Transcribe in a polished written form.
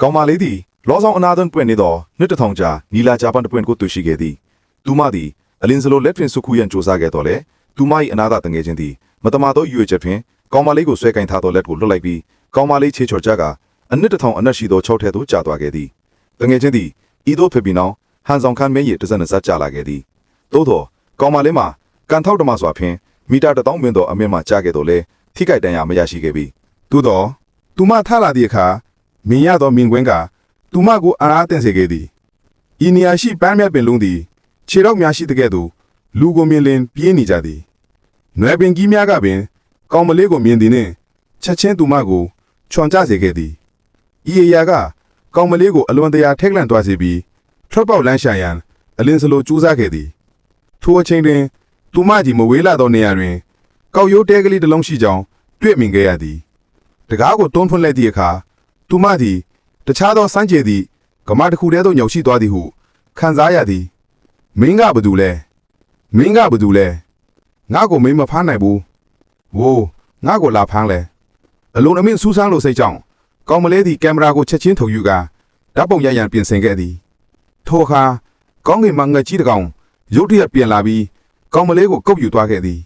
ကောင်မလေးသည်လောဆောင်အနာသွင်းပွင့်နေသောနှစ်တထောင်ကြာနီလာဂျပန်တပွင့်ကိုတွေ့ရှိခဲ့သည်သူမသည်အလင်းစလိုလက်တွင်စုခုရန်စူးစမ်းခဲ့တော်လဲသူမ၏အနာသာတငယ်ချင်းသည်မတမာသောရွေချက်ဖြင့်ကောင်မလေးကိုဆွဲကင်ထားသောလက်ကိုလွတ်လိုက်ပြီးကောင်မလေးချေချော်ကြကအနှစ်တထောင်အနက်ရှိသော၆ထဲသို့ကျသွားခဲ့သည်တငယ်ချင်းသည်ဤသို့ဖြစ်ပြီးနောက်ဟန်ဆောင်ခန်းမင်း၏တစနစကျလာခဲ့သည်သို့သောကောင်မလေးမှာကန်ထောက်တမစွာဖြင့်မီတာ1000ဝန်းသောအမြင့်မှကျခဲ့တော်လဲထိခိုက်ဒဏ်ရာမရရှိခဲ့ပြီသို့သောသူမထလာသည့်အခါမင်းရသောမင်းကွင်းကသူမကိုအားအသင့်စေခဲ့သည်ဤနေရာရှိပန်းမြတ်ပင်လုံးသည်ခြေထောက်များရှိတဲ့ကဲ့သို့လူကိုမြင်လင်ပြေးနေကြသည်နွယ်ပင်ကြီးများကပင်ကောင်မလေးကိုမြင်သည်နှင့်ချက်ချင်းသူမကိုချွန်ကျစေခဲ့သည်ဤအရာကကောင်မလေးကိုအလွန်တရာထိတ်လန့်သွားစေပြီးထွက်ပေါက်လမ်းရှာရန်အလင်းစလိုကြိုးစားခဲ့သည်ထိုအချိန်တွင်သူမကြီးမဝေးလာသောနေရာတွင်ကောက်ရိုးတဲကလေးတစ်လုံးရှိကြောင်းတွေ့မြင်ခဲ့ရသည်တကားကိုတွန်းဖွင့်လိုက်သည့်အခါသူမသည်တခြားသောစမ်းကြယ်သည့်ကမာတစ်ခုတည်းသို့ညှောက်ရှိသွားသည်ဟုခံစားရသည်မင်းကဘာတူလဲမင်းကဘာတူလဲငါ့ကိုမင်းမဖမ်းနိုင်ဘူးဝိုးငါ့ကိုလာဖမ်းလဲအလုံးအမင်းစူးစမ်းလို့စိတ်ကြောင့်ကောင်မလေးသည်ကင်မရာကိုချက်ချင်းထုတ်ယူကာဓာတ်ပုံရရန်ပြင်ဆင်ခဲ့သည်ထိုအခါကောင်းကင်မှငှက်ကြီးတစ်ကောင်ရုတ်တရက်ပြင်လာပြီးကောင်မလေးကိုကုပ်ယူသွားခဲ့သည်